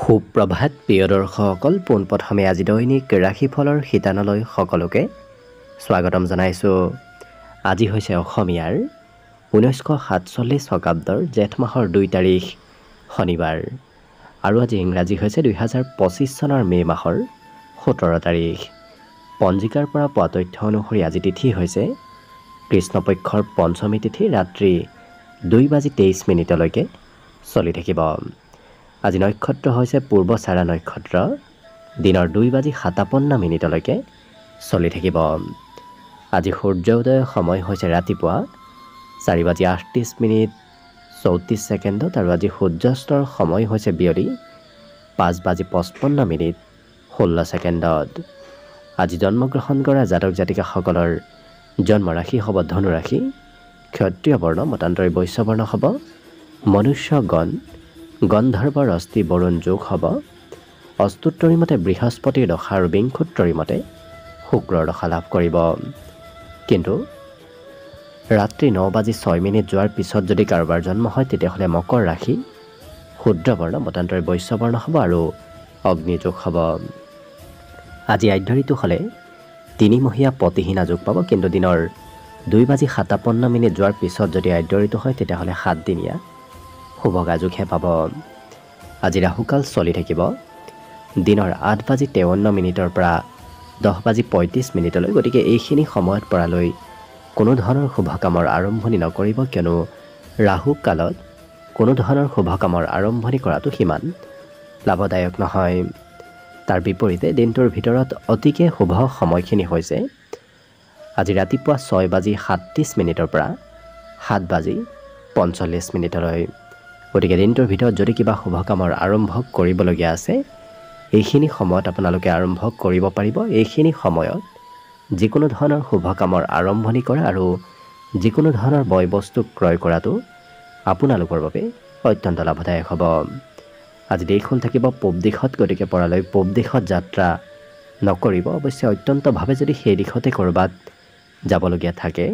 সুপ্ৰভাত প্ৰিয় দৰ্শকসকল, পোনপ্ৰথমে আজি দৈনিক ৰাশিফলৰ শিতানলৈ সকলোকে স্বাগতম জনাইছোঁ। আজি হৈছে অসমীয়াৰ 1947 শকাব্দৰ জেঠ মাহৰ 2 তাৰিখ শনিবাৰ আৰু আজি ইংৰাজী হৈছে 2025 চনৰ মে' মাহৰ 17 তাৰিখ। পঞ্জিকাৰ পৰা পোৱা তথ্য অনুসৰি আজি তিথি হৈছে কৃষ্ণপক্ষৰ পঞ্চমী তিথি, ৰাত্ৰি 2:23 চলি থাকিব। আজি নক্ষত্ৰ হৈছে পূৰ্বচাৰা নক্ষত্ৰ, দিনৰ 2:57 চলি থাকিব। আজি সূৰ্যোদয়ৰ সময় হৈছে ৰাতিপুৱা 4:38 আৰু আজি সূৰ্যাস্তৰ সময় হৈছে বিয়লি 5:55 16 আজি জন্মগ্ৰহণ কৰা জাতক জাতিকাসকলৰ জন্ম ৰাশি হ'ব ধনু ৰাশি, ক্ষত্ৰিয় বৰ্ণ মতান্তৰী বৈশ্য বৰ্ণ হ'ব, মনুষ্য গণ গন্ধৰ্বৰ অস্থি বৰুণ যোগ হ'ব, অস্তুত্তৰী মতে বৃহস্পতিৰ দশা আৰু বিংশোত্তৰী মতে শুক্ৰৰ দশা লাভ কৰিব। কিন্তু ৰাত্ৰি 9:06 যোৱাৰ পিছত যদি কাৰোবাৰ জন্ম হয় তেতিয়াহ'লে মকৰ ৰাশি, শূদ্ৰ বৰ্ণ মতান্তৰী বৈশ্য বৰ্ণ হ'ব আৰু অগ্নিযোগ হ'ব। আজি আদ্য ঋতু হ'লে 3 মহীয়া পতিহীনা যোগ পাব, কিন্তু দিনৰ 2:57 যোৱাৰ পিছত যদি আদ্য ঋতু হয় তেতিয়াহ'লে 7 দিনীয়া শুভগা যোগহে পাব। আজি ৰাহুকাল চলি থাকিব দিনৰ 8:53 পৰা 10:35। গতিকে এইখিনি সময়ত পৰালৈ কোনো ধৰণৰ শুভ কামৰ আৰম্ভণি নকৰিব, কিয়নো ৰাহু কালত কোনো ধৰণৰ শুভ কামৰ আৰম্ভণি কৰাটো সিমান লাভদায়ক নহয়। তাৰ বিপৰীতে দিনটোৰ ভিতৰত অতিকে শুভ সময়খিনি হৈছে আজি ৰাতিপুৱা 6:37 পৰা 7:45। গতিকে দিনটোৰ ভিতৰত যদি কিবা শুভ কামৰ আৰম্ভ কৰিবলগীয়া আছে এইখিনি সময়ত আপোনালোকে আৰম্ভ কৰিব পাৰিব। এইখিনি সময়ত যিকোনো ধৰণৰ শুভ কামৰ আৰম্ভণি কৰা আৰু যিকোনো ধৰণৰ বয় বস্তু ক্ৰয় কৰাটো আপোনালোকৰ বাবে অত্যন্ত লাভদায়ক হ'ব। আজি দেশখন থাকিব পূব দিশত, গতিকে পৰালৈ পূব দিশত যাত্ৰা নকৰিব। অৱশ্যে অত্যন্তভাৱে যদি সেই দিশতে ক'ৰবাত যাবলগীয়া থাকে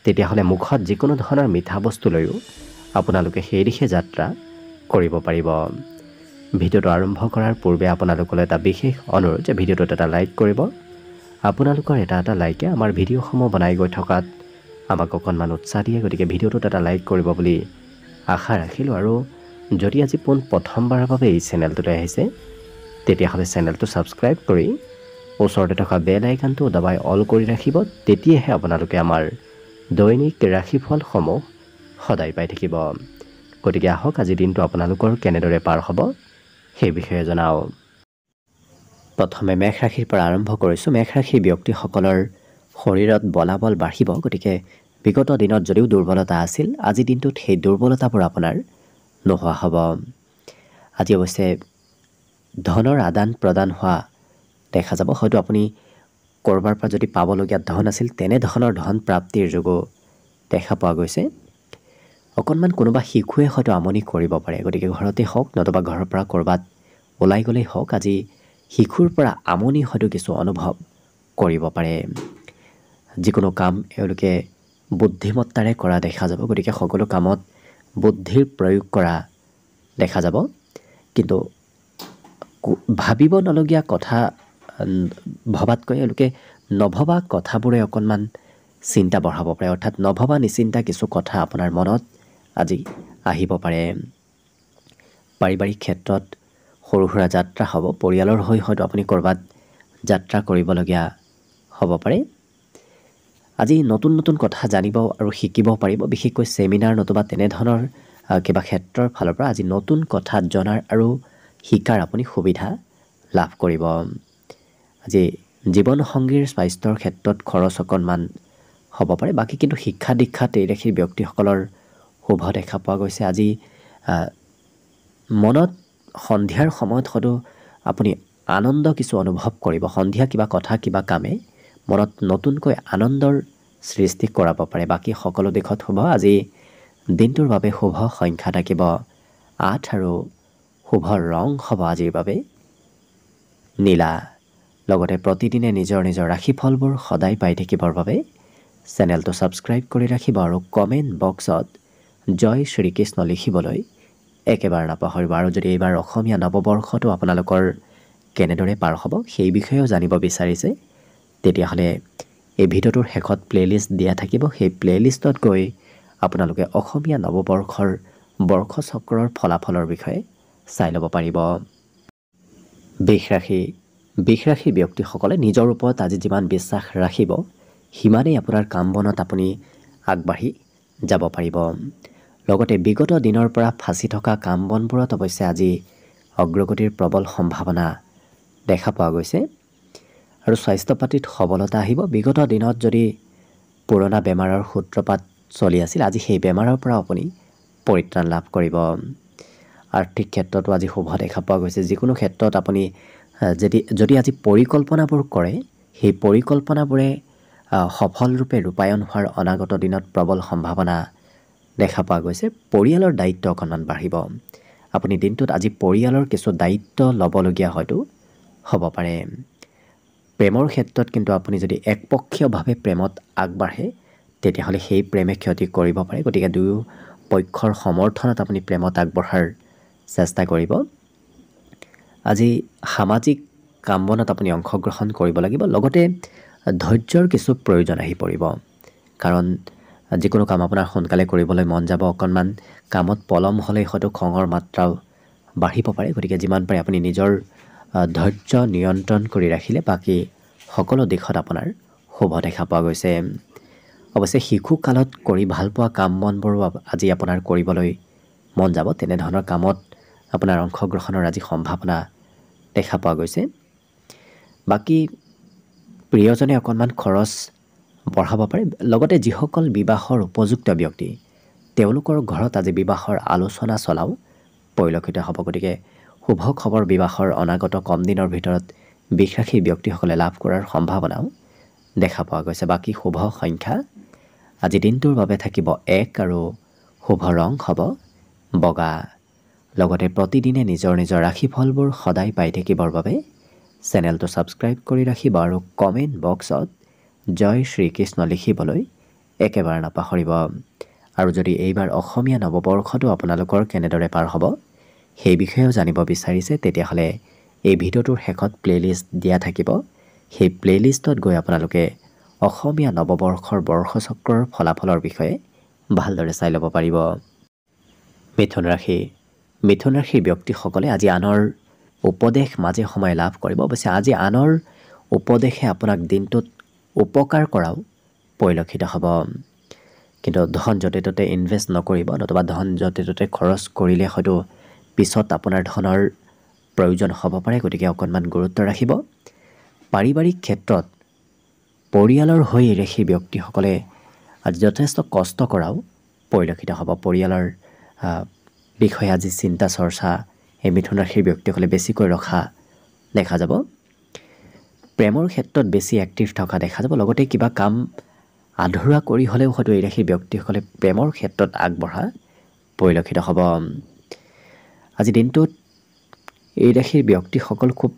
তেতিয়াহ'লে মুখত যিকোনো ধৰণৰ মিঠা বস্তু লৈও আপোনালোকে সেই দিশে যাত্ৰা কৰিব পাৰিব। ভিডিঅ'টো আৰম্ভ কৰাৰ পূৰ্বে আপোনালোকলৈ এটা বিশেষ অনুৰোধ যে ভিডিঅ'টোত এটা লাইক কৰিব। আপোনালোকৰ এটা লাইকে আমাৰ ভিডিঅ'সমূহ বনাই গৈ থকাত আমাক অকণমান উৎসাহ দিয়ে, গতিকে ভিডিঅ'টোত এটা লাইক কৰিব বুলি আশা ৰাখিলোঁ। আৰু যদি আজি প্ৰথমবাৰৰ বাবে এই চেনেলটোলৈ আহিছে তেতিয়াহ'লে চেনেলটো ছাবস্ক্ৰাইব কৰি ওচৰতে থকা বেল আইকনটো দবাই অল কৰি ৰাখিব, তেতিয়াহে আপোনালোকে আমাৰ দৈনিক ৰাশিফলসমূহ সদায় পাই থাকিব। গতিকে আহক আজি দিনটো আপোনালোকৰ কেনেদৰে পাৰ হ'ব সেই বিষয়ে জনাওঁ। প্ৰথমে মেষ ৰাশিৰ পৰা আৰম্ভ কৰিছোঁ। মেষ ৰাশিৰ ব্যক্তিসকলৰ শৰীৰত বলাবল বাঢ়িব, গতিকে বিগত দিনত যদিও দুৰ্বলতা আছিল আজি দিনটোত সেই দুৰ্বলতাবোৰ আপোনাৰ নোহোৱা হ'ব। আজি অৱশ্যে ধনৰ আদান প্ৰদান হোৱা দেখা যাব। হয়তো আপুনি ক'ৰবাৰ পৰা যদি পাবলগীয়া ধন আছিল তেনে ধৰণৰ ধন প্ৰাপ্তিৰ যোগো দেখা পোৱা গৈছে। অকণমান কোনোবা শিশুৱে হয়তো আমনি কৰিব পাৰে, গতিকে ঘৰতে হওক নতুবা ঘৰৰ পৰা ক'ৰবাত ওলাই গ'লেই হওক আজি শিশুৰ পৰা আমনি হয়তো কিছু অনুভৱ কৰিব পাৰে। যিকোনো কাম এওঁলোকে বুদ্ধিমত্তাৰে কৰা দেখা যাব, গতিকে সকলো কামত বুদ্ধিৰ প্ৰয়োগ কৰা দেখা যাব। কিন্তু ভাবিব নলগীয়া কথা ভবাতকৈ এওঁলোকে নভবা কথাবোৰে অকণমান চিন্তা বঢ়াব পাৰে, অৰ্থাৎ নভবা নিচিন্তা কিছু কথা আপোনাৰ মনত আজি আহিব পাৰে। পাৰিবাৰিক ক্ষেত্ৰত সৰু সুৰা যাত্ৰা হ'ব, পৰিয়ালৰ হৈ হয়তো আপুনি ক'ৰবাত যাত্ৰা কৰিবলগীয়া হ'ব পাৰে। আজি নতুন নতুন কথা জানিব আৰু শিকিব পাৰিব, বিশেষকৈ ছেমিনাৰ নতুবা তেনেধৰণৰ কিবা ক্ষেত্ৰৰ ফালৰ পৰা আজি নতুন কথা জনাৰ আৰু শিকাৰ আপুনি সুবিধা লাভ কৰিব। আজি জীৱনসংগীৰ স্বাস্থ্যৰ ক্ষেত্ৰত খৰচ অকণমান হ'ব পাৰে, বাকী কিন্তু শিক্ষা দীক্ষাত এই ৰাশিৰ ব্যক্তিসকলৰ শুভ দেখা পোৱা গৈছে। আজি মনত সন্ধিয়াৰ সময়ত হয়তো আপুনি আনন্দ কিছু অনুভৱ কৰিব। সন্ধিয়া কিবা কথা কিবা কামে মনত নতুনকৈ আনন্দৰ সৃষ্টি কৰাব পাৰে। বাকী সকলো দিশত শুভ। আজি দিনটোৰ বাবে শুভ সংখ্যা থাকিব 8 আৰু শুভ ৰং হ'ব আজিৰ বাবে নীলা। লগতে প্ৰতিদিনে নিজৰ নিজৰ ৰাশিফলবোৰ সদায় পাই থাকিবৰ বাবে চেনেলটো ছাবস্ক্ৰাইব কৰি ৰাখিব আৰু কমেণ্ট বক্সত জয় শ্ৰীকৃষ্ণ লিখিবলৈ একেবাৰে নাপাহৰিব। আৰু যদি এইবাৰ অসমীয়া নৱবৰ্ষটো আপোনালোকৰ কেনেদৰে পাৰ হ'ব সেই বিষয়েও জানিব বিচাৰিছে, তেতিয়াহ'লে এই ভিডিঅ'টোৰ শেষত প্লে'লিষ্ট দিয়া থাকিব। সেই প্লে'লিষ্টত গৈ আপোনালোকে অসমীয়া নৱবৰ্ষৰ বৰ্ষচক্ৰৰ ফলাফলৰ বিষয়ে চাই ল'ব পাৰিব। বৃষ ৰাশি ব্যক্তিসকলে নিজৰ ওপৰত আজি যিমান বিশ্বাস ৰাখিব, সিমানেই আপোনাৰ কাম বনত আপুনি আগবাঢ়ি যাব পাৰিব। লগতে বিগত দিনৰ পৰা ফাঁচি থকা কাম বনবোৰত অৱশ্যে আজি অগ্ৰগতিৰ প্ৰবল সম্ভাৱনা দেখা পোৱা গৈছে। আৰু স্বাস্থ্য পাতিত সবলতা আহিব। বিগত দিনত যদি পুৰণা বেমাৰৰ সূত্ৰপাত চলি আছিল, আজি সেই বেমাৰৰ পৰা আপুনি পৰিত্ৰাণ লাভ কৰিব। আৰ্থিক ক্ষেত্ৰতো আজি শুভ দেখা পোৱা গৈছে। যিকোনো ক্ষেত্ৰত আপুনি যদি আজি পৰিকল্পনাবোৰ কৰে, সেই পৰিকল্পনাবোৰে সফলৰূপে ৰূপায়ণ হোৱাৰ অনাগত দিনত প্ৰবল সম্ভাৱনা দেখা পোৱা গৈছে। পৰিয়ালৰ দায়িত্ব অকণমান বাঢ়িব। আপুনি দিনটোত আজি পৰিয়ালৰ কিছু দায়িত্ব ল'বলগীয়া হয়তো হ'ব পাৰে। প্ৰেমৰ ক্ষেত্ৰত কিন্তু আপুনি যদি একপক্ষীয়ভাৱে প্ৰেমত আগবাঢ়ে, তেতিয়াহ'লে সেই প্ৰেমে ক্ষতি কৰিব পাৰে। গতিকে দুয়ো পক্ষৰ সমৰ্থনত আপুনি প্ৰেমত আগবঢ়াৰ চেষ্টা কৰিব। আজি সামাজিক কাম বনত আপুনি অংশগ্ৰহণ কৰিব লাগিব। লগতে ধৈৰ্যৰ কিছু প্ৰয়োজন আহি পৰিব, কাৰণ যিকোনো কাম আপোনাৰ সোনকালে কৰিবলৈ মন যাব। অকণমান কামত পলম হ'লেই হয়তো খঙৰ মাত্ৰাও বাঢ়িব পাৰে। গতিকে যিমান পাৰে আপুনি নিজৰ ধৈৰ্য নিয়ন্ত্ৰণ কৰি ৰাখিলে বাকী সকলো দিশত আপোনাৰ শুভ দেখা পোৱা গৈছে। অৱশ্যে শিশুকালত কৰি ভাল পোৱা কাম বনবোৰো আজি আপোনাৰ কৰিবলৈ মন যাব। তেনেধৰণৰ কামত আপোনাৰ অংশগ্ৰহণৰ আজি সম্ভাৱনা দেখা পোৱা গৈছে। বাকী প্ৰিয়জনে অকণমান খৰচ বঢ়াব পাৰে। লগতে যিসকল বিবাহৰ উপযুক্ত ব্যক্তি, তেওঁলোকৰ ঘৰত আজি বিবাহৰ আলোচনা চলাও পৰিলক্ষিত হ'ব। গতিকে শুভ খবৰ বিবাহৰ অনাগত কম দিনৰ ভিতৰত বৃষ ৰাশি ব্যক্তিসকলে লাভ কৰাৰ সম্ভাৱনাও দেখা পোৱা গৈছে। বাকী শুভ সংখ্যা আজি দিনটোৰ বাবে থাকিব 1 আৰু শুভ ৰং হ'ব বগা। লগতে প্ৰতিদিনে নিজৰ নিজৰ ৰাশিফলবোৰ সদায় পাই থাকিবৰ বাবে চেনেলটো ছাবস্ক্ৰাইব কৰি ৰাখিব আৰু কমেণ্ট বক্সত জয় শ্ৰীকৃষ্ণ লিখিবলৈ একেবাৰে নাপাহৰিব। আৰু যদি এইবাৰ অসমীয়া নৱবৰ্ষটো আপোনালোকৰ কেনেদৰে পাৰ হ'ব সেই বিষয়েও জানিব বিচাৰিছে, তেতিয়াহ'লে এই ভিডিঅ'টোৰ শেষত প্লে'লিষ্ট দিয়া থাকিব। সেই প্লে'লিষ্টত গৈ আপোনালোকে অসমীয়া নৱবৰ্ষৰ বৰ্ষচক্ৰৰ ফলাফলৰ বিষয়ে ভালদৰে চাই ল'ব পাৰিব। মিথুন ৰাশিৰ ব্যক্তিসকলে আজি আনৰ উপদেশ মাজে সময়ে লাভ কৰিব। অৱশ্যে আজি আনৰ উপদেশে আপোনাক দিনটোত উপকাৰ কৰাও পৰিলক্ষিত হ'ব। কিন্তু ধন য'তে ত'তে ইনভেষ্ট নকৰিব, নতুবা ধন য'তে ত'তে খৰচ কৰিলে হয়তো পিছত আপোনাৰ ধনৰ প্ৰয়োজন হ'ব পাৰে। গতিকে অকণমান গুৰুত্ব ৰাখিব। পাৰিবাৰিক ক্ষেত্ৰত পৰিয়ালৰ হৈ এই ৰাশিৰ ব্যক্তিসকলে আজি যথেষ্ট কষ্ট কৰাও পৰিলক্ষিত হ'ব। পৰিয়ালৰ বিষয়ে আজি চিন্তা চৰ্চা এই মিথুন ৰাশিৰ ব্যক্তিসকলে বেছিকৈ ৰখা দেখা যাব। প্ৰেমৰ ক্ষেত্ৰত বেছি এক্টিভ থকা দেখা যাব। লগতে কিবা কাম আধৰুৱা কৰি হ'লেও হয়তো এই ৰাশিৰ ব্যক্তিসকলে প্ৰেমৰ ক্ষেত্ৰত আগবঢ়া পৰিলক্ষিত হ'ব। আজি দিনটোত এই ৰাশিৰ ব্যক্তিসকল খুব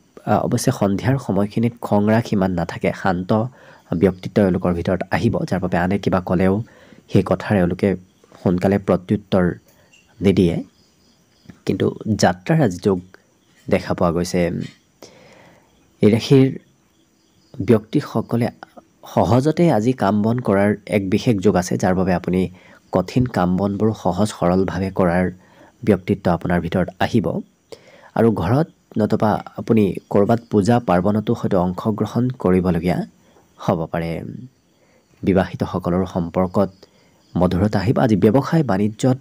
অৱশ্যে সন্ধিয়াৰ সময়খিনিত খং ৰাগ ইমান নাথাকে। শান্ত ব্যক্তিত্ব এওঁলোকৰ ভিতৰত আহিব, যাৰ বাবে আনে কিবা ক'লেও সেই কথাৰ এওঁলোকে সোনকালে প্ৰত্যুত্তৰ নিদিয়ে। কিন্তু যাত্ৰাৰ আজি যোগ দেখা পোৱা গৈছে। এই ৰাশিৰ ব্যক্তিসকলে সহজতে আজি কাম বন কৰাৰ এক বিশেষ যোগ আছে, যাৰ বাবে আপুনি কঠিন কাম বনবোৰ সহজ সৰলভাৱে কৰাৰ ব্যক্তিত্ব আপোনাৰ ভিতৰত আহিব। আৰু ঘৰত নতুবা আপুনি ক'ৰবাত পূজা পাৰ্বণতো হয়তো অংশগ্ৰহণ কৰিবলগীয়া হ'ব পাৰে। বিবাহিতসকলৰ সম্পৰ্কত মধুৰতা আহিব। আজি ব্যৱসায় বাণিজ্যত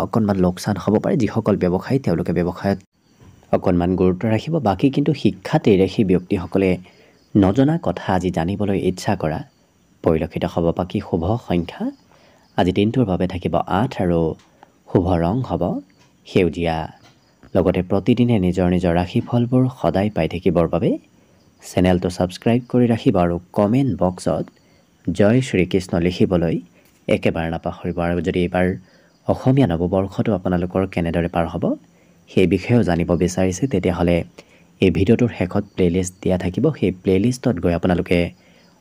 অকণমান লোকচান হ'ব পাৰে। যিসকল ব্যৱসায়ী তেওঁলোকে ব্যৱসায়ত অকণমান গুৰুত্ব ৰাখিব। বাকী কিন্তু শিক্ষাত এই ৰাশিৰ ব্যক্তিসকলে নজনা কথা আজি জানিবলৈ ইচ্ছা কৰা পৰিলক্ষিত হ'ব। বাকী শুভ সংখ্যা আজি দিনটোৰ বাবে থাকিব 8 আৰু শুভ ৰং হ'ব সেউজীয়া। লগতে প্ৰতিদিনে নিজৰ নিজৰ ৰাশিফলবোৰ সদায় পাই থাকিবৰ বাবে চেনেলটো ছাবস্ক্ৰাইব কৰি ৰাখিব আৰু কমেণ্ট বক্সত জয় শ্ৰীকৃষ্ণ লিখিবলৈ একেবাৰে নাপাহৰিব। আৰু যদি এইবাৰ অসমীয়া নৱবৰ্ষটো আপোনালোকৰ কেনেদৰে পাৰ হ'ব সেই বিষয়েও জানিব বিচাৰিছে, তেতিয়াহ'লে এই ভিডিঅ'টোৰ শেষত প্লে'লিষ্ট দিয়া থাকিব। সেই প্লে'লিষ্টত গৈ আপোনালোকে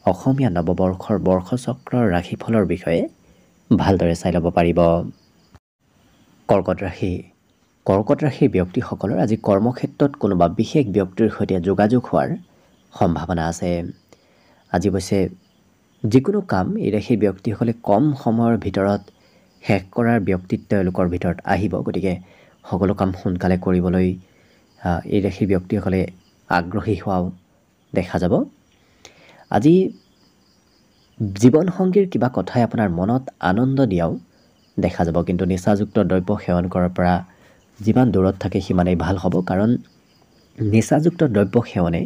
অসমীয়া নৱবৰ্ষৰ বৰ্ষচক্ৰৰ ৰাশিফলৰ বিষয়ে ভালদৰে চাই ল'ব পাৰিব। কৰ্কট কৰ্কট ৰাশিৰ ব্যক্তিসকলৰ আজি কৰ্মক্ষেত্ৰত কোনোবা বিশেষ ব্যক্তিৰ সৈতে যোগাযোগ হোৱাৰ সম্ভাৱনা আছে। আজি অৱশ্যে যিকোনো কাম এই ৰাশিৰ ব্যক্তিসকলে কম সময়ৰ ভিতৰত শেষ কৰাৰ ব্যক্তিত্ব তেওঁলোকৰ ভিতৰত আহিব। গতিকে সকলো কাম সোনকালে কৰিবলৈ এই ৰাশিৰ ব্যক্তিসকলে আগ্ৰহী হোৱাও দেখা যাব। আজি জীৱনসংগীৰ কিবা কথাই আপোনাৰ মনত আনন্দ দিয়াও দেখা যাব, কিন্তু নিচাযুক্ত দ্ৰব্য সেৱন কৰাৰ পৰা যিমান দূৰত থাকে সিমানেই ভাল হ'ব, কাৰণ নিচাযুক্ত দ্ৰব্য সেৱনে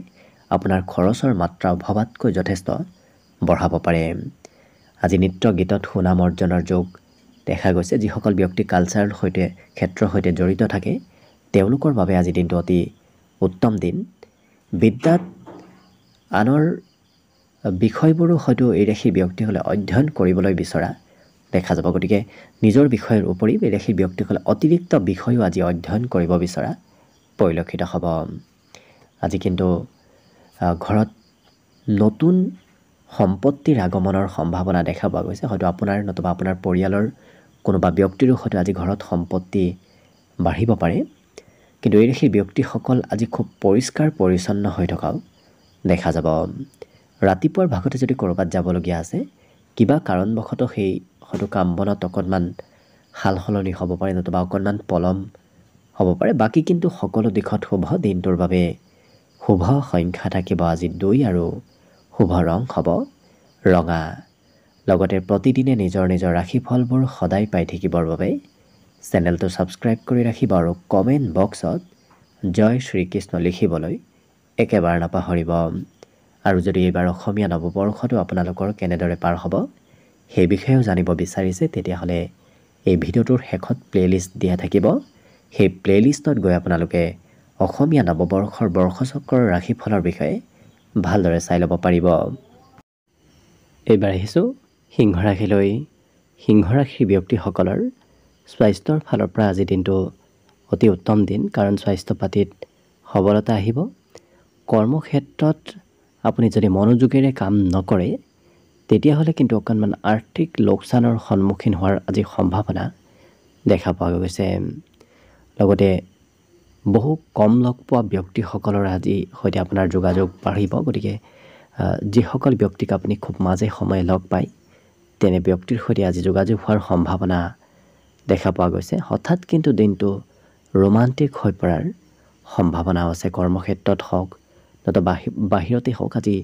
আপোনাৰ খৰচৰ মাত্ৰা ভবাতকৈ যথেষ্ট বঢ়াব পাৰে। আজি নৃত্য গীতত সুনাম অৰ্জনৰ যোগ দেখা গৈছে। যিসকল ব্যক্তি কালচাৰৰ ক্ষেত্ৰৰ সৈতে জড়িত থাকে তেওঁলোকৰ বাবে আজি দিনটো অতি উত্তম দিন। বিদ্যাত আনৰ বিষয়বোৰো হয়তো এই ৰাশিৰ ব্যক্তিসকলে অধ্যয়ন কৰিবলৈ বিচৰা দেখা যাব। গতিকে নিজৰ বিষয়ৰ উপৰি এই ৰাশিৰ ব্যক্তিসকলে অতিৰিক্ত বিষয়ো আজি অধ্যয়ন কৰিব বিচৰা পৰিলক্ষিত হ'ব। আজি কিন্তু ঘৰত নতুন সম্পত্তিৰ আগমনৰ সম্ভাৱনা দেখা পোৱা গৈছে। হয়তো আপোনাৰ নতুবা আপোনাৰ পৰিয়ালৰ কোনোবা ব্যক্তিৰো হয়তো আজি ঘৰত সম্পত্তি বাঢ়িব পাৰে। কিন্তু এই ৰাশিৰ ব্যক্তিসকল আজি খুব পৰিষ্কাৰ পৰিচ্ছন্ন হৈ থকাও দেখা যাব। ৰাতিপুৱাৰ ভাগতে যদি ক'ৰবাত যাবলগীয়া আছে, কিবা কাৰণবশতঃ সেই হয়তো কাম বনত অকণমান সাল সলনি হ'ব পাৰে, নতুবা অকণমান পলম হ'ব পাৰে। বাকী কিন্তু সকলো দিশত শুভ। দিনটোৰ বাবে শুভ সংখ্যা থাকিব আজি 2 আৰু শুভ ৰং হ'ব ৰঙা। লগতে প্ৰতিদিনে নিজৰ নিজৰ ৰাশিফলবোৰ সদায় পাই থাকিবৰ বাবে চেনেলটো ছাবস্ক্ৰাইব কৰি ৰাখিব আৰু কমেণ্ট বক্সত জয় শ্ৰীকৃষ্ণ লিখিবলৈ একেবাৰে নাপাহৰিব। আৰু যদি এইবাৰ অসমীয়া নৱবৰ্ষটো আপোনালোকৰ কেনেদৰে পাৰ হ'ব সেই বিষয়েও জানিব বিচাৰিছে, তেতিয়াহ'লে এই ভিডিঅ'টোৰ শেষত প্লে'লিষ্ট দিয়া থাকিব। সেই প্লে'লিষ্টত গৈ আপোনালোকে অসমীয়া নৱবৰ্ষৰ বৰ্ষচক্ৰৰ ৰাশিফলৰ বিষয়ে ভালদৰে চাই ল'ব পাৰিব। এইবাৰ আহিছোঁ সিংহ ৰাশিলৈ। সিংহ ৰাশিৰ ব্যক্তিসকলৰ স্বাস্থ্যৰ ফালৰ পৰা আজি দিনটো অতি উত্তম দিন, কাৰণ স্বাস্থ্য পাতিত সবলতা আহিব। কৰ্মক্ষেত্ৰত আপুনি যদি মনোযোগেৰে কাম নকৰে তেতিয়াহ'লে কিন্তু অকণমান আৰ্থিক লোকচানৰ সন্মুখীন হোৱাৰ আজি সম্ভাৱনা দেখা পোৱা গৈছে। লগতে বহু কম লগ পোৱা ব্যক্তিসকলৰ আজি সৈতে আপোনাৰ যোগাযোগ বাঢ়িব। গতিকে যিসকল ব্যক্তিক আপুনি খুব মাজে সময়ে লগ পায় তেনে ব্যক্তিৰ সৈতে আজি যোগাযোগ হোৱাৰ সম্ভাৱনা দেখা পোৱা গৈছে। হঠাৎ কিন্তু দিনটো ৰোমান্টিক হৈ পৰাৰ সম্ভাৱনাও আছে। কৰ্মক্ষেত্ৰত হওক নতুবা বাহিৰতে হওক আজি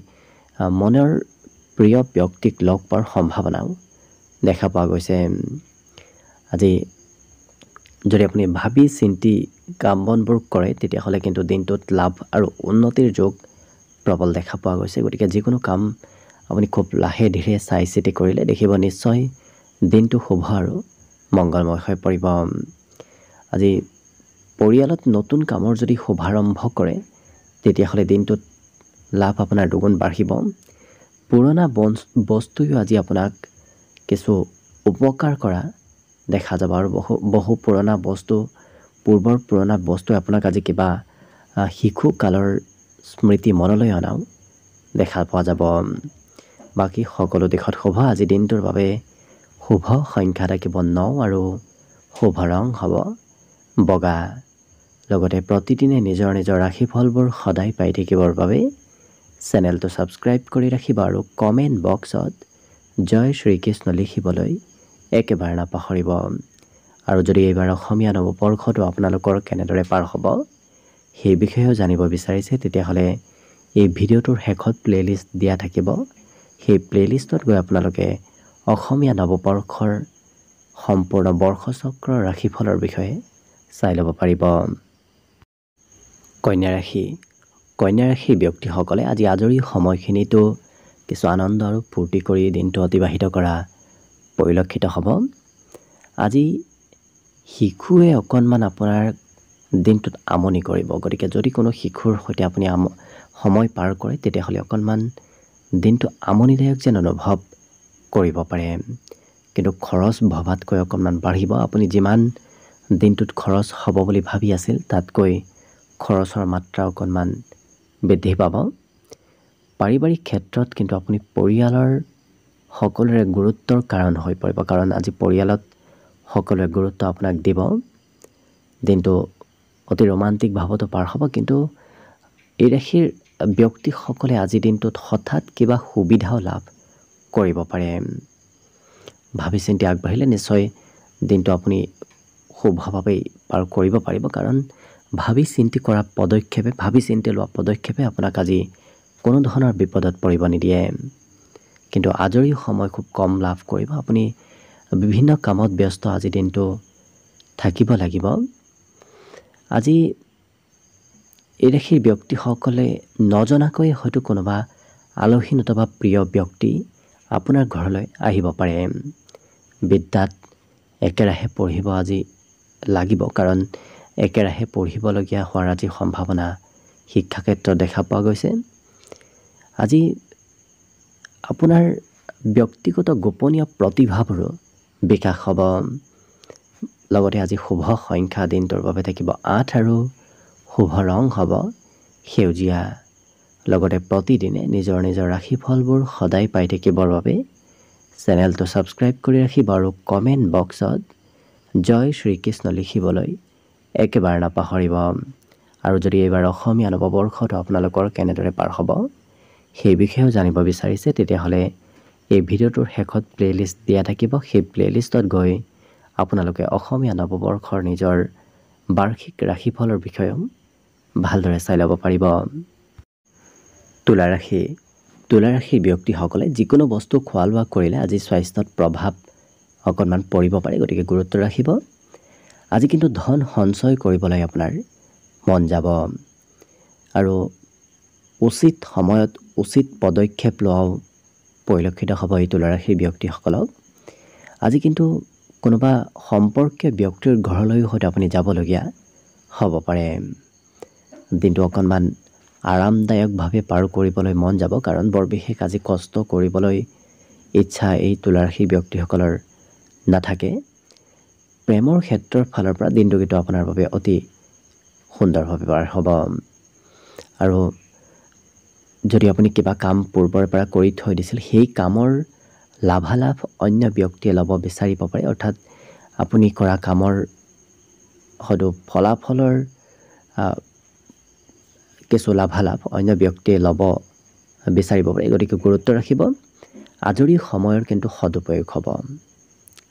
মনৰ প্ৰিয় ব্যক্তিক লগ পোৱাৰ সম্ভাৱনাও দেখা পোৱা গৈছে। আজি যদি আপুনি ভাবি চিন্তি কাম বনবোৰ কৰে তেতিয়াহ'লে কিন্তু দিনটোত লাভ আৰু উন্নতিৰ যোগ প্ৰবল দেখা পোৱা গৈছে। গতিকে যিকোনো কাম আপুনি খুব লাহে ধীৰে চাই চিতি কৰিলে দেখিব নিশ্চয় দিনটো শুভ আৰু মংগলময় হৈ পৰিব। আজি পৰিয়ালত নতুন কামৰ যদি শুভাৰম্ভ কৰে তেতিয়াহ'লে দিনটোত লাভ আপোনাৰ দুগুণ বাঢ়িব। পুৰণা বস্তুও আজি আপোনাক কিছু উপকাৰ কৰা দেখা যাব, আৰু বহু পুৰণা বস্তু পূৰ্বৰ পুৰণা বস্তুৱে আপোনাক আজি কিবা শিশুকালৰ স্মৃতি মনলৈ অনাও দেখা পোৱা যাব। বাকী সকলো দিশত শুভ। আজি দিনটোৰ বাবে শুভ সংখ্যা থাকিব 9 আৰু শুভ ৰং হ'ব বগা। লগতে প্ৰতিদিনে নিজৰ নিজৰ ৰাশিফলবোৰ সদায় পাই থাকিবৰ বাবে চেনেলটো ছাবস্ক্ৰাইব কৰি ৰাখিব আৰু কমেণ্ট বক্সত জয় শ্ৰীকৃষ্ণ লিখিবলৈ একেবাৰে নাপাহৰিব। আৰু যদি এইবাৰ অসমীয়া নৱবৰ্ষটো আপোনালোকৰ কেনেদৰে পাৰ হ'ব সেই বিষয়েও জানিব বিচাৰিছে, তেতিয়াহ'লে এই ভিডিঅ'টোৰ শেষত প্লে'লিষ্ট দিয়া থাকিব। সেই প্লে'লিষ্টত গৈ আপোনালোকে অসমীয়া নৱবৰ্ষৰ সম্পূৰ্ণ বৰ্ষচক্ৰৰ ৰাশিফলৰ বিষয়ে চাই ল'ব পাৰিব। কন্যা ৰাশি। কন্যা ৰাশিৰ ব্যক্তিসকলে আজি আজৰি সময়খিনিতো কিছু আনন্দ আৰু ফূৰ্তি কৰি দিনটো অতিবাহিত কৰা পৰিলক্ষিত হ'ব। আজি শিশুৱে অকণমান আপোনাৰ দিনটোত আমনি কৰিব। গতিকে যদি কোনো শিশুৰ সৈতে আপুনি সময় পাৰ কৰে তেতিয়াহ'লে অকণমান দিনটো আমনিদায়ক যেন অনুভৱ কৰিব পাৰে। কিন্তু খৰচ ভবাতকৈ অকণমান বাঢ়িব। আপুনি যিমান দিনটোত খৰচ হ'ব বুলি ভাবি আছিল তাতকৈ খৰচৰ মাত্ৰা অকণমান বৃদ্ধি পাব। পাৰিবাৰিক ক্ষেত্ৰত কিন্তু আপুনি পৰিয়ালৰ সকলোৰে গুৰুত্বৰ কাৰণ হৈ পৰিব, কাৰণ আজি পৰিয়ালত সকলোৱে গুৰুত্ব আপোনাক দিব। দিনটো অতি ৰোমান্টিক ভাৱতো পাৰ হ'ব। কিন্তু এই ৰাশিৰ ব্যক্তিসকলে আজিৰ দিনটোত হঠাৎ কিবা সুবিধাও লাভ কৰিব পাৰে। ভাবি চিন্তি আগবাঢ়িলে নিশ্চয় দিনটো আপুনি শুভভাৱেই পাৰ কৰিব পাৰিব। কাৰণ ভাবি চিন্তি কৰা পদক্ষেপে, ভাবি চিন্তি লোৱা পদক্ষেপে আপোনাক আজি কোনো ধৰণৰ বিপদত পৰিব নিদিয়ে। কিন্তু আজৰি সময় খুব কম লাভ কৰিব। আপুনি বিভিন্ন কামত ব্যস্ত আজি দিনটো থাকিব লাগিব। আজি এই ৰাশিৰ ব্যক্তিসকলে নজনাকৈ হয়তো কোনোবা আলহী নতুবা প্ৰিয় ব্যক্তি আপোনাৰ ঘৰলৈ আহিব পাৰে। বিদ্যাত একেৰাহে পঢ়িব আজি লাগিব। কাৰণ একেৰাহে পঢ়িবলগীয়া হোৱাৰ আজি সম্ভাৱনা শিক্ষা ক্ষেত্ৰত দেখা পোৱা গৈছে। আজি আপোনাৰ ব্যক্তিগত গোপনীয় প্ৰতিভাবোৰো বিকাশ হ'ব। লগতে আজি শুভ সংখ্যা দিনটোৰ বাবে থাকিব 8 আৰু শুভ ৰং হ'ব সেউজীয়া। লগতে প্ৰতিদিনে নিজৰ নিজৰ ৰাশিফলবোৰ সদায় পাই থাকিবৰ বাবে চেনেলটো ছাবস্ক্ৰাইব কৰি ৰাখিব আৰু কমেণ্ট বক্সত জয় শ্ৰীকৃষ্ণ লিখিবলৈ একেবাৰে নাপাহৰিব। আৰু যদি এইবাৰ অসমীয়া নৱবৰ্ষটো আপোনালোকৰ কেনেদৰে পাৰ হ'ব সেই বিষয়েও জানিব বিচাৰিছে, তেতিয়াহ'লে এই ভিডিঅ'টোৰ শেষত প্লে'লিষ্ট দিয়া থাকিব। সেই প্লে'লিষ্টত গৈ আপোনালোকে অসমীয়া নৱবৰ্ষৰ নিজৰ বাৰ্ষিক ৰাশিফলৰ বিষয়েও ভালদৰে চাই ল'ব পাৰিব। তুলা ৰাশি। তুলা ৰাশিৰ ব্যক্তিসকলে যিকোনো বস্তু খোৱা লোৱা কৰিলে আজি স্বাস্থ্যত প্ৰভাৱ অকণমান পৰিব পাৰে, গতিকে গুৰুত্ব ৰাখিব। আজি কিন্তু ধন সঞ্চয় কৰিবলৈ আপোনাৰ মন যাব আৰু উচিত সময়ত উচিত পদক্ষেপ লোৱাও পৰিলক্ষিত হ'ব এই তুলা ৰাশিৰ ব্যক্তিসকলক। আজি কিন্তু কোনোবা সম্পৰ্কীয় ব্যক্তিৰ ঘৰলৈও হয়তো আপুনি যাবলগীয়া হ'ব পাৰে। দিনটো অকণমান আৰামদায়কভাৱে পাৰ কৰিবলৈ মন যাব। কাৰণ বৰ বিশেষ আজি কষ্ট কৰিবলৈ ইচ্ছা এই তুলা ৰাশিৰ ব্যক্তিসকলৰ নাথাকে। প্ৰেমৰ ক্ষেত্ৰৰ ফালৰ পৰা দিনটো কিন্তু আপোনাৰ বাবে অতি সুন্দৰভাৱে পাৰ হ'ব। আৰু যদি আপুনি কিবা কাম পূৰ্বৰ পৰা কৰি থৈ দিছিল, সেই কামৰ লাভালাভ অন্য ব্যক্তিয়ে ল'ব বিচাৰিব পাৰে। অৰ্থাৎ আপুনি কৰা কামৰ হয়তো ফলাফলৰ কিছু লাভালাভ অন্য ব্যক্তিয়ে ল'ব বিচাৰিব পাৰে। গতিকে গুৰুত্ব ৰাখিব। আজৰি সময়ৰ কিন্তু সদুপয়োগ হ'ব।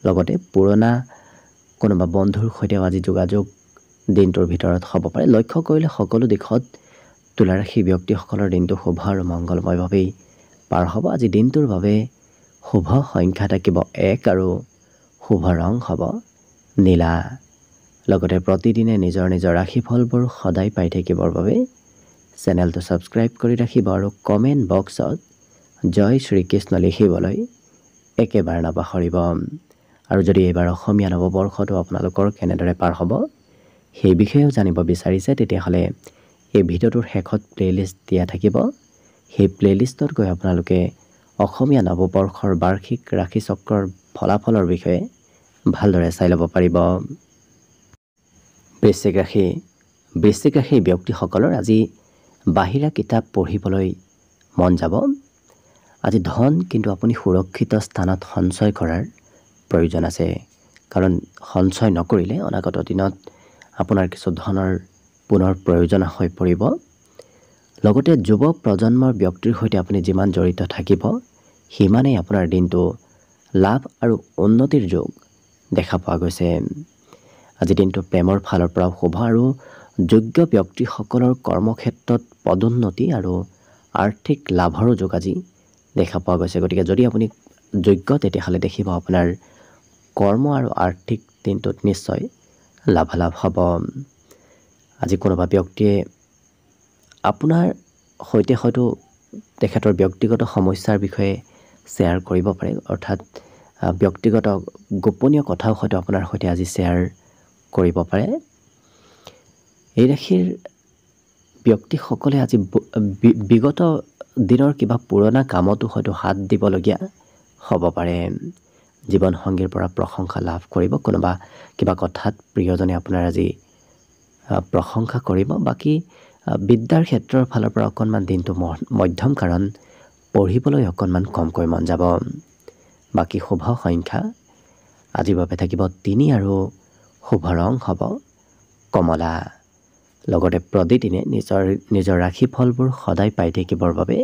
লগতে পুৰণা কোনোবা বন্ধুৰ সৈতেও আজি যোগাযোগ দিনটোৰ ভিতৰত হ'ব পাৰে। লক্ষ্য কৰিলে সকলো দিশত তুলা ৰাশিৰ ব্যক্তিসকলৰ দিনটো শুভ আৰু মংগলময়ভাৱেই পাৰ হ'ব। আজি দিনটোৰ বাবে শুভ সংখ্যা থাকিব 1 আৰু শুভ ৰং হ'ব নীলা। লগতে প্ৰতিদিনে নিজৰ নিজৰ ৰাশিফলবোৰ সদায় পাই থাকিবৰ বাবে চেনেলটো ছাবস্ক্ৰাইব কৰি ৰাখিব আৰু কমেণ্ট বক্সত জয় শ্ৰীকৃষ্ণ লিখিবলৈ একেবাৰে নাপাহৰিব। আৰু যদি এইবাৰ অসমীয়া নৱবৰ্ষটো আপোনালোকৰ কেনেদৰে পাৰ হ'ব সেই বিষয়েও জানিব বিচাৰিছে, তেতিয়াহ'লে এই ভিডিঅ'টোৰ শেষত প্লে'লিষ্ট দিয়া থাকিব। সেই প্লে'লিষ্টত গৈ আপোনালোকে অসমীয়া নৱবৰ্ষৰ বাৰ্ষিক ৰাশিচক্ৰৰ ফলাফলৰ বিষয়ে ভালদৰে চাই ল'ব পাৰিব। বৃশ্চিক ৰাশি। বৃশ্চিক ৰাশিৰ ব্যক্তিসকলৰ আজি বাহিৰা কিতাপ পঢ়িবলৈ মন যাব। আজি ধন কিন্তু আপুনি সুৰক্ষিত স্থানত সঞ্চয় কৰাৰ প্ৰয়োজন আছে। কাৰণ সঞ্চয় নকৰিলে অনাগত দিনত আপোনাৰ কিছু ধনৰ পুনৰ প্ৰয়োজন হৈ পৰিব। লগতে যুৱ প্ৰজন্মৰ ব্যক্তিৰ সৈতে আপুনি যিমান জড়িত থাকিব সিমানেই আপোনাৰ দিনটো লাভ আৰু উন্নতিৰ যোগ দেখা পোৱা গৈছে। আজি দিনটো প্ৰেমৰ ফালৰ পৰাও শুভ আৰু যোগ্য ব্যক্তিসকলৰ কৰ্মক্ষেত্ৰত পদোন্নতি আৰু আৰ্থিক লাভৰো যোগ আজি দেখা পোৱা গৈছে। গতিকে যদি আপুনি যোগ্য তেতিয়াহ'লে দেখিব আপোনাৰ কৰ্ম আৰু আৰ্থিক দিনটোত নিশ্চয় লাভালাভ হ'ব। আজি কোনোবা ব্যক্তিয়ে আপোনাৰ সৈতে হয়তো তেখেতৰ ব্যক্তিগত সমস্যাৰ বিষয়ে শ্বেয়াৰ কৰিব পাৰে। অৰ্থাৎ ব্যক্তিগত গোপনীয় কথাও হয়তো আপোনাৰ সৈতে আজি শ্বেয়াৰ কৰিব পাৰে। এই ৰাশিৰ ব্যক্তিসকলে আজি বিগত দিনৰ কিবা পুৰণা কামতো হয়তো হাত দিবলগীয়া হ'ব পাৰে। জীৱনসংগীৰ পৰা প্ৰশংসা লাভ কৰিব। কোনোবা কিবা কথাত প্ৰিয়জনে আপোনাৰ আজি প্ৰশংসা কৰিব। বাকী বিদ্যাৰ ক্ষেত্ৰৰ ফালৰ পৰা অকণমান দিনটো মধ্যম, কাৰণ পঢ়িবলৈ অকণমান কমকৈ মন যাব। বাকী শুভ সংখ্যা আজিৰ বাবে থাকিব 3 আৰু শুভ ৰং হ'ব কমলা। লগতে প্ৰতিদিনে নিজৰ ৰাশিফলবোৰ সদায় পাই থাকিবৰ বাবে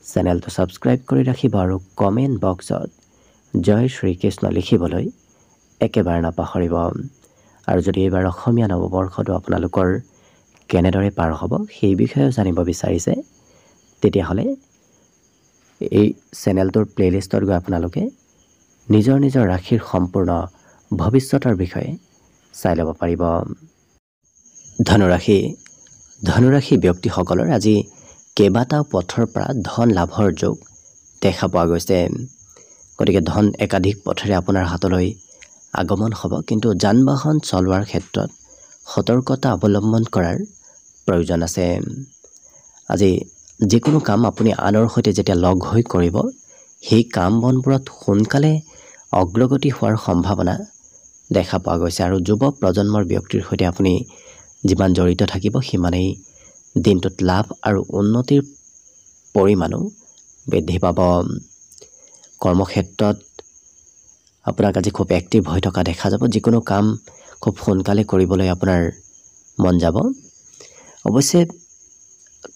চেনেলটো ছাবস্ক্ৰাইব কৰি ৰাখিব আৰু কমেণ্ট বক্সত জয় শ্ৰীকৃষ্ণ লিখিবলৈ একেবাৰে নাপাহৰিব। আৰু যদি এইবাৰ অসমীয়া নৱবৰ্ষটো আপোনালোকৰ কেনেদৰে পাৰ হ'ব সেই বিষয়েও জানিব বিচাৰিছে, তেতিয়াহ'লে এই চেনেলটোৰ প্লে'লিষ্টত গৈ আপোনালোকে নিজৰ ৰাশিৰ সম্পূৰ্ণ ভৱিষ্যতৰ বিষয়ে চাই ল'ব পাৰিব। ধনুৰাশি ব্যক্তিসকলৰ আজি কেইবাটাও পথৰ পৰা ধন লাভৰ যোগ দেখা পোৱা গৈছে। গতিকে ধন একাধিক পথেৰে আপোনাৰ হাতলৈ আগমন হ'ব, কিন্তু যান বাহন চলোৱাৰ ক্ষেত্ৰত সতৰ্কতা অৱলম্বন কৰাৰ প্ৰয়োজন আছে। আজি যিকোনো কাম আপুনি আনৰ সৈতে যেতিয়া লগ হৈ কৰিব, সেই কাম বনবোৰত সোনকালে অগ্ৰগতি হোৱাৰ সম্ভাৱনা দেখা পোৱা গৈছে। আৰু যুৱ প্ৰজন্মৰ ব্যক্তিৰ সৈতে আপুনি যিমান জড়িত থাকিব, সিমানেই দিনটোত লাভ আৰু উন্নতিৰ পৰিমাণো বৃদ্ধি পাব। কৰ্মক্ষেত্ৰত আপোনাক আজি খুব এক্টিভ হৈ থকা দেখা যাব। যিকোনো কাম খুব সোনকালে কৰিবলৈ আপোনাৰ মন যাব। অৱশ্যে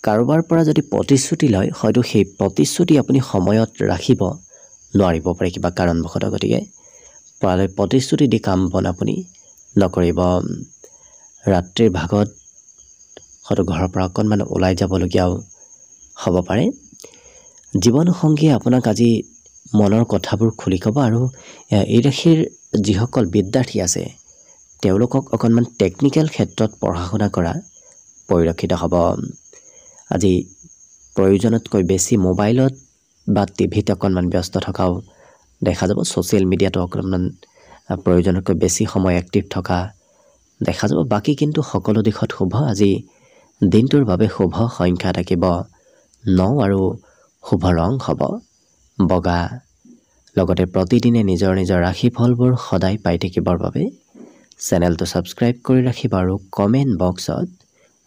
কাৰোবাৰ পৰা যদি প্ৰতিশ্ৰুতি লয়, হয়তো সেই প্ৰতিশ্ৰুতি আপুনি সময়ত ৰাখিব নোৱাৰিব পাৰে কিবা কাৰণবশতঃ। গতিকে পৰালৈ প্ৰতিশ্ৰুতি দি কাম বন আপুনি নকৰিব। ৰাত্ৰিৰ ভাগত হয়তো ঘৰৰ পৰা অকণমান ওলাই যাবলগীয়াও হ'ব পাৰে। জীৱনসংগীয়ে আপোনাক আজি মনৰ কথাবোৰ খুলি ক'ব। আৰু এই ৰাশিৰ যিসকল বিদ্যাৰ্থী আছে, তেওঁলোকক অকণমান টেকনিকেল ক্ষেত্ৰত পঢ়া শুনা কৰা পৰিলক্ষিত হ'ব। আজি প্ৰয়োজনতকৈ বেছি মোবাইলত বা টিভিত অকণমান ব্যস্ত থকাও দেখা যাব। ছ'চিয়েল মিডিয়াতো অকণমান প্ৰয়োজনতকৈ বেছি সময় এক্টিভ থকা দেখা যাব। বাকী কিন্তু সকলো দিশত শুভ। আজি দিনটোৰ বাবে শুভ সংখ্যা থাকিব 9 আৰু শুভ ৰং হ'ব বগা। লগতে প্ৰতিদিনে নিজৰ ৰাশিফলবোৰ সদায় পাই থাকিবৰ বাবে চেনেলটো ছাবস্ক্ৰাইব কৰি ৰাখিব আৰু কমেণ্ট বক্সত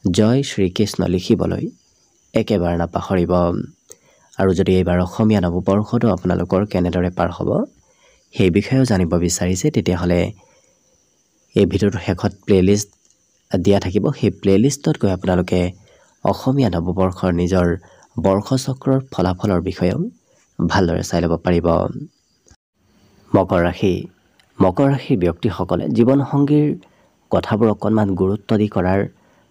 জয় শ্ৰীকৃষ্ণ লিখিবলৈ একেবাৰে নাপাহৰিব। আৰু যদি এইবাৰ অসমীয়া নৱবৰ্ষটো আপোনালোকৰ কেনেদৰে পাৰ হ'ব সেই বিষয়েও জানিব বিচাৰিছে, তেতিয়াহ'লে এই ভিডিঅ'টোৰ শেষত প্লে'লিষ্ট দিয়া থাকিব। সেই প্লে'লিষ্টত গৈ আপোনালোকে অসমীয়া নৱবৰ্ষৰ নিজৰ বৰ্ষচক্ৰৰ ফলাফলৰ বিষয়েও ভালদৰে চাই ল'ব পাৰিব। মকৰ ৰাশিৰ ব্যক্তিসকলে জীৱনসংগীৰ কথাবোৰ অকণমান গুৰুত্ব দি কৰাৰ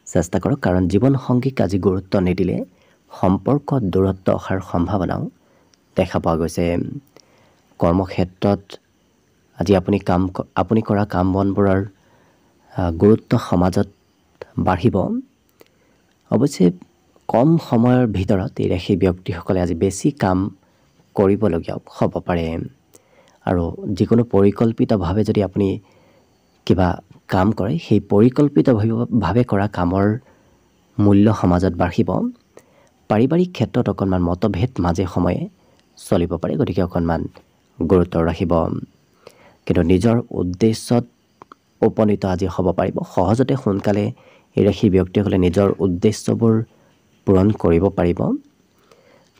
চেষ্টা কৰক, কাৰণ জীৱনসংগীক আজি গুৰুত্ব নিদিলে সম্পৰ্কত দূৰত্ব অহাৰ সম্ভাৱনাও দেখা পোৱা গৈছে। কৰ্মক্ষেত্ৰত আজি আপুনি কৰা কাম বনবোৰৰ গুৰুত্ব সমাজত বাঢ়িব। অৱশ্যে কম সময়ৰ ভিতৰত এই ৰাশি ব্যক্তিসকলে আজি বেছি কাম কৰিবলগীয়াও হ'ব পাৰে। আৰু যিকোনো পৰিকল্পিতভাৱে যদি আপুনি কিবা কাম কৰে, সেই পৰিকল্পিতভাৱে কৰা কামৰ মূল্য সমাজত বাঢ়িব। পাৰিবাৰিক ক্ষেত্ৰত অকণমান মতভেদ মাজে সময়ে চলিব পাৰে, গতিকে অকণমান গুৰুত্ব ৰাখিব। কিন্তু নিজৰ উদ্দেশ্যত উপনীত আজি হ'ব পাৰিব। সহজতে সোনকালে এই ৰাশি ব্যক্তিসকলে নিজৰ উদ্দেশ্যবোৰ পূৰণ কৰিব পাৰিব।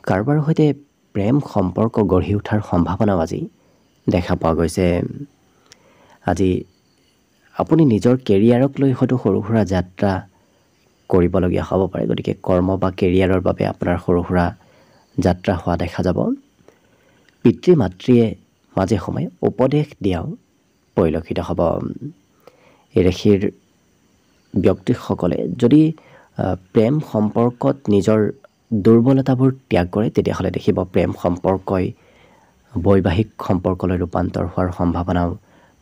কাৰোবাৰ সৈতে প্ৰেম সম্পৰ্ক গঢ়ি উঠাৰ সম্ভাৱনাও আজি দেখা পোৱা গৈছে। আজি আপুনি নিজৰ কেৰিয়াৰক লৈ হয়তো সৰু সুৰা যাত্ৰা কৰিবলগীয়া হ'ব পাৰে। গতিকে কৰ্ম বা কেৰিয়াৰৰ বাবে আপোনাৰ সৰু সুৰা যাত্ৰা হোৱা দেখা যাব। পিতৃ মাতৃয়ে মাজে সময়ে উপদেশ দিয়াও পৰিলক্ষিত হ'ব। এই ৰাশিৰ ব্যক্তিসকলে যদি প্ৰেম সম্পৰ্কত নিজৰ দুৰ্বলতাবোৰ ত্যাগ কৰে, তেতিয়াহ'লে দেখিব প্ৰেম সম্পৰ্কই বৈবাহিক সম্পৰ্কলৈ ৰূপান্তৰ হোৱাৰ সম্ভাৱনাও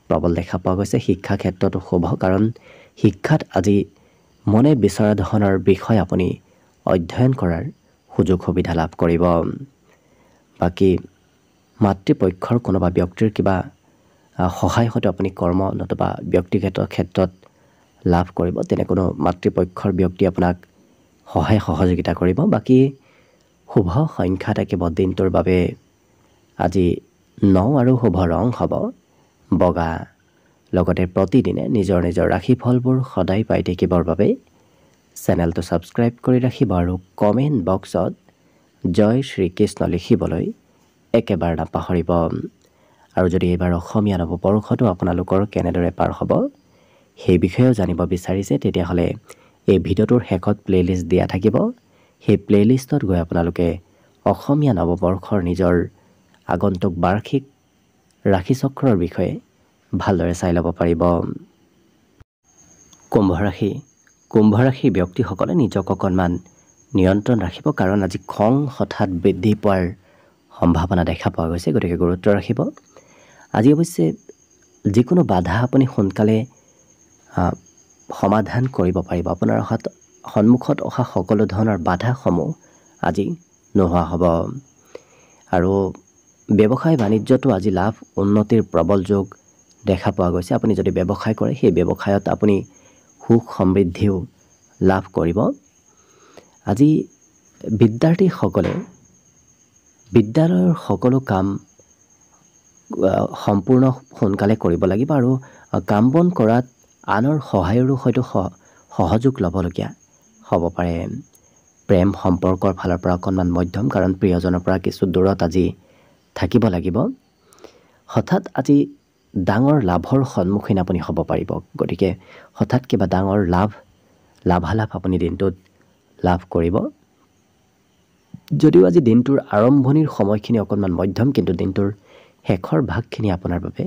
প্ৰবল দেখা পোৱা গৈছে। শিক্ষা ক্ষেত্ৰতো শুভ, কাৰণ শিক্ষাত আজি মনে বিচৰা ধৰণৰ বিষয় আপুনি অধ্যয়ন কৰাৰ সুযোগ সুবিধা লাভ কৰিব। বাকী মাতৃপক্ষৰ কোনোবা ব্যক্তিৰ কিবা সহায় হয়তো আপুনি কৰ্ম নতুবা ব্যক্তিগত ক্ষেত্ৰত লাভ কৰিব। তেনে কোনো মাতৃপক্ষৰ ব্যক্তি আপোনাক সহায় সহযোগিতা কৰিব। বাকী শুভ সংখ্যা থাকিব দিনটোৰ বাবে আজি 9 আৰু শুভ ৰং হ'ব বগা। লগতে প্ৰতিদিনে নিজৰ ৰাশিফলবোৰ সদায় পাই থাকিবৰ বাবে চেনেলটো ছাবস্ক্ৰাইব কৰি ৰাখিব আৰু কমেণ্ট বক্সত জয় শ্ৰীকৃষ্ণ লিখিবলৈ একেবাৰে নাপাহৰিব। আৰু যদি এইবাৰ অসমীয়া নৱবৰ্ষটো আপোনালোকৰ কেনেদৰে পাৰ হ'ব সেই বিষয়েও জানিব বিচাৰিছে তেতিয়াহ'লে এই ভিডিঅ'টোৰ শেষত প্লেলিষ্ট দিয়া থাকিব সেই প্লেলিষ্টত গৈ আপোনালোকে অসমীয়া নৱবৰ্ষৰ নিজৰ আগন্তুক বাৰ্ষিক ৰাশিচক্ৰৰ বিষয়ে ভালদৰে চাই ল'ব পাৰিব কুম্ভ ৰাশিৰ ব্যক্তিসকলে নিজক অকণমান নিয়ন্ত্ৰণ ৰাখিব কাৰণ আজি খং হঠাৎ বৃদ্ধি পোৱাৰ সম্ভাৱনা দেখা পোৱা গৈছে গতিকে গুৰুত্ব ৰাখিব আজি অৱশ্যে যিকোনো বাধা আপুনি সোনকালে সমাধান কৰিব পাৰিব আপোনাৰ সন্মুখত অহা সকলো ধৰণৰ বাধাসমূহ আজি নোহোৱা হ'ব আৰু ব্যৱসায় বাণিজ্যটো আজি লাভ উন্নতিৰ প্ৰবল যোগ দেখা পোৱা গৈছে আপুনি যদি ব্যৱসায় কৰে সেই ব্যৱসায়ত আপুনি সুখ সমৃদ্ধিও লাভ কৰিব আজি বিদ্যাৰ্থীসকলে বিদ্যালয়ৰ সকলো কাম সম্পূৰ্ণ সোনকালে কৰিব লাগিব আৰু কাম বন কৰাত আনৰ সহায়ৰো হয়তো সহযোগ ল'বলগীয়া হ'ব পাৰে প্ৰেম সম্পৰ্কৰ ফালৰ পৰা অকণমান মধ্যম কাৰণ প্ৰিয়জনৰ পৰা কিছু দূৰত আজি থাকিব লাগিব হঠাৎ আজি ডাঙৰ লাভৰ সন্মুখীন আপুনি হ'ব পাৰিব গতিকে হঠাৎ কিবা ডাঙৰ লাভালাভ আপুনি দিনটোত লাভ কৰিব যদিও আজি দিনটোৰ আৰম্ভণিৰ সময়খিনি অকণমান মধ্যম কিন্তু দিনটোৰ শেষৰ ভাগখিনি আপোনাৰ বাবে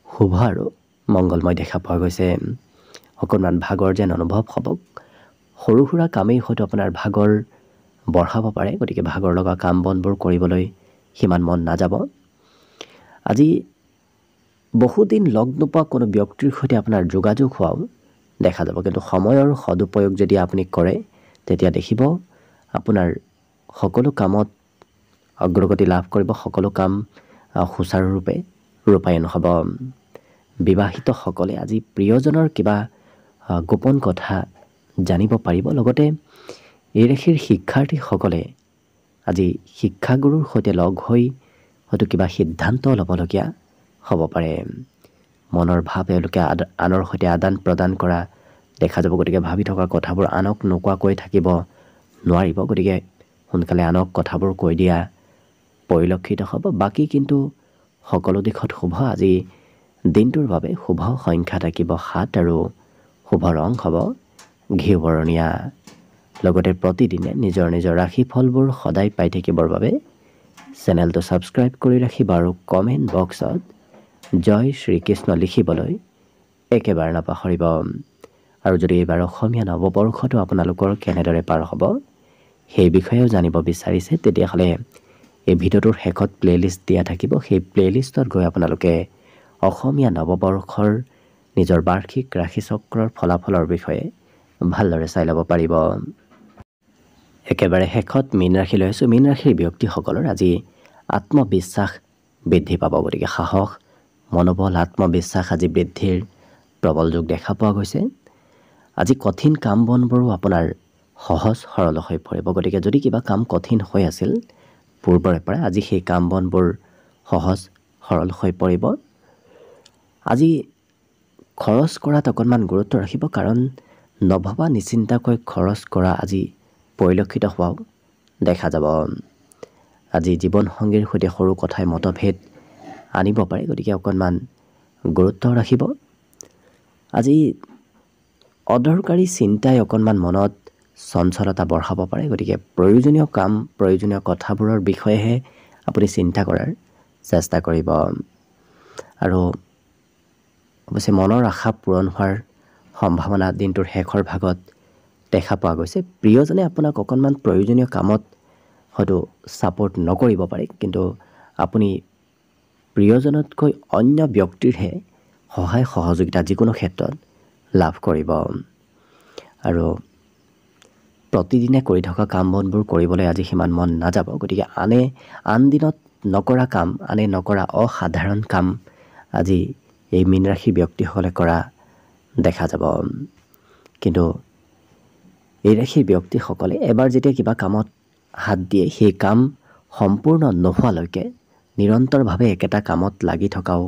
শুভ আৰু মংগলময় দেখা পোৱা গৈছে অকণমান ভাগৰ যেন অনুভৱ হ'ব সৰু সুৰা কামেই হয়তো আপোনাৰ ভাগৰ বঢ়াব পাৰে গতিকে ভাগৰ লগা কাম বনবোৰ কৰিবলৈ সিমান মন নাযাব আজি বহুদিন লগ নোপোৱা কোনো ব্যক্তিৰ সৈতে আপোনাৰ যোগাযোগ হোৱাও দেখা যাব কিন্তু সময়ৰ সদুপয়োগ যদি আপুনি কৰে তেতিয়া দেখিব আপোনাৰ সকলো কামত অগ্ৰগতি লাভ কৰিব সকলো কাম সুচাৰুৰূপে ৰূপায়ণ হ'ব বিবাহিতসকলে আজি প্ৰিয়জনৰ কিবা গোপন কথা জানিব পাৰিব লগতে এই ৰাশিৰ শিক্ষাৰ্থীসকলে আজি শিক্ষাগুৰুৰ সৈতে লগ হৈ হয়তো কিবা সিদ্ধান্ত ল'বলগীয়া হ'ব পাৰে মনৰ ভাৱ এওঁলোকে আনৰ সৈতে আদান প্ৰদান কৰা দেখা যাব গতিকে ভাবি থকা কথাবোৰ আনক নোকোৱাকৈ থাকিব নোৱাৰিব গতিকে সোনকালে আনক কথাবোৰ কৈ দিয়া পৰিলক্ষিত হ'ব বাকী কিন্তু সকলো দিশত শুভ আজি দিনটোৰ বাবে শুভ সংখ্যা থাকিব 7 আৰু শুভ ৰং হ'ব ঘিউ বৰণীয়া লগতে প্ৰতিদিনে নিজৰ নিজৰ ৰাশিফলবোৰ সদায় পাই থাকিবৰ বাবে চেনেলটো ছাবস্ক্ৰাইব কৰি ৰাখিব আৰু কমেণ্ট বক্সত জয় শ্ৰীকৃষ্ণ লিখিবলৈ একেবাৰে নাপাহৰিব আৰু যদি এইবাৰ অসমীয়া নৱবৰ্ষটো আপোনালোকৰ কেনেদৰে পাৰ হ'ব সেই বিষয়েও জানিব বিচাৰিছে তেতিয়াহ'লে এই ভিডিঅ'টোৰ শেষত প্লেলিষ্ট দিয়া থাকিব সেই প্লেলিষ্টত গৈ আপোনালোকে অসমীয়া নৱবৰ্ষৰ নিজৰ বাৰ্ষিক ৰাশিচক্ৰৰ ফলাফলৰ বিষয়ে ভালদৰে চাই ল'ব পাৰিব একেবাৰে শেষত মীন ৰাশি লৈ আছোঁ মীন ৰাশিৰ ব্যক্তিসকলৰ আজি আত্মবিশ্বাস বৃদ্ধি পাব গতিকে সাহস মনোবল আত্মবিশ্বাস আজি বৃদ্ধিৰ প্ৰবল যোগ দেখা পোৱা গৈছে আজি কঠিন কাম বনবোৰো আপোনাৰ সহজ সৰল হৈ পৰিব গতিকে যদি কিবা কাম কঠিন হৈ আছিল পূৰ্বৰে পৰা আজি সেই কাম বনবোৰ সহজ সৰল হৈ পৰিব আজি খৰচ কৰাত অকণমান গুৰুত্ব ৰাখিব কাৰণ নভবা নিচিন্তাকৈ খৰচ কৰা আজি পৰিলক্ষিত হোৱাও দেখা যাব আজি জীৱনসংগীৰ সৈতে সৰু কথাই মতভেদ আনিব পাৰে গতিকে অকণমান গুৰুত্ব ৰাখিব আজি অদৰকাৰী চিন্তাই অকণমান মনত চঞ্চলতা বঢ়াব পাৰে গতিকে প্ৰয়োজনীয় কাম প্ৰয়োজনীয় কথাবোৰৰ বিষয়েহে আপুনি চিন্তা কৰাৰ চেষ্টা কৰিব আৰু অৱশ্যে মনৰ আশা পূৰণ হোৱাৰ সম্ভাৱনা দিনটোৰ শেষৰ ভাগত দেখা পোৱা গৈছে প্ৰিয়জনে আপোনাক অকণমান প্ৰয়োজনীয় কামত হয়তো ছাপোৰ্ট নকৰিব পাৰে কিন্তু আপুনি প্ৰিয়জনতকৈ অন্য ব্যক্তিৰহে সহায় সহযোগিতা যিকোনো ক্ষেত্ৰত লাভ কৰিব আৰু প্ৰতিদিনে কৰি থকা কাম বনবোৰ কৰিবলৈ আজি সিমান মন নাযাব গতিকে আন দিনত নকৰা কাম আনে নকৰা অসাধাৰণ কাম আজি এই মীন ৰাশিৰ ব্যক্তিসকলে কৰা দেখা যাব কিন্তু এই ৰাশিৰ ব্যক্তিসকলে এবাৰ যেতিয়া কিবা কামত হাত দিয়ে সেই কাম সম্পূৰ্ণ নোহোৱালৈকে নিৰন্তৰভাৱে একেটা কামত লাগি থকাও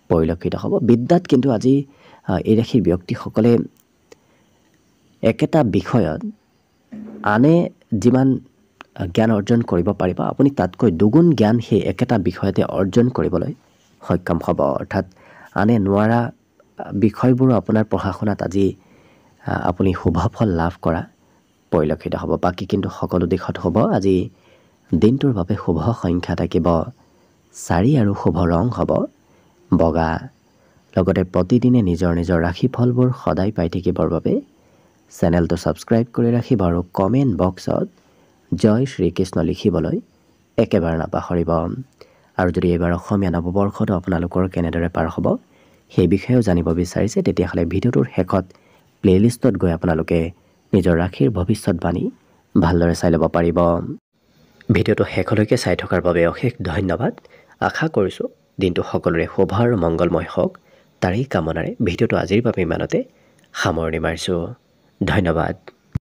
পৰিলক্ষিত হ'ব বিদ্যাত কিন্তু আজি এই ৰাশিৰ ব্যক্তিসকলে একেটা বিষয়ত আনে যিমান জ্ঞান অৰ্জন কৰিব পাৰিব আপুনি তাতকৈ দুগুণ জ্ঞান সেই একেটা বিষয়তে অৰ্জন কৰিবলৈ সক্ষম হ'ব অৰ্থাৎ আনে নোৱাৰা বিষয়বোৰ আপোনাৰ পঢ়া শুনাত আজি আপুনি শুভ ফল লাভ কৰা পৰিলক্ষিত হ'ব। বাকী কিন্তু সকলো দিশত হ'ব। আজি দিনটোৰ বাবে শুভ সংখ্যা থাকিব 4 আৰু শুভ ৰং হ'ব বগা। লগতে প্ৰতিদিনে নিজৰ নিজৰ ৰাশিফলবোৰ সদায় পাই থাকিবৰ বাবে চেনেলটো ছাবস্ক্ৰাইব কৰি ৰাখিব আৰু কমেণ্ট বক্সত জয় শ্ৰীকৃষ্ণ লিখিবলৈ একেবাৰে নাপাহৰিব। আৰু যদি এইবাৰ অসমীয়া নৱবৰ্ষটো আপোনালোকৰ কেনেদৰে পাৰ হ'ব সেই বিষয়েও জানিব বিচাৰিছে, তেতিয়াহ'লে ভিডিঅ'টোৰ শেষত প্লে'লিষ্টত গৈ আপোনালোকে নিজৰ ৰাশিৰ ভৱিষ্যতবাণী ভালদৰে চাই ল'ব পাৰিব। ভিডিঅ'টো শেষলৈকে চাই থকাৰ বাবে অশেষ ধন্যবাদ। আশা কৰিছোঁ দিনটো সকলোৰে শুভ আৰু মংগলময় হওক, তাৰেই কামনাৰে ভিডিঅ'টো আজিৰ বাবে ইমানতে সামৰণি মাৰিছোঁ। ধন্যবাদ।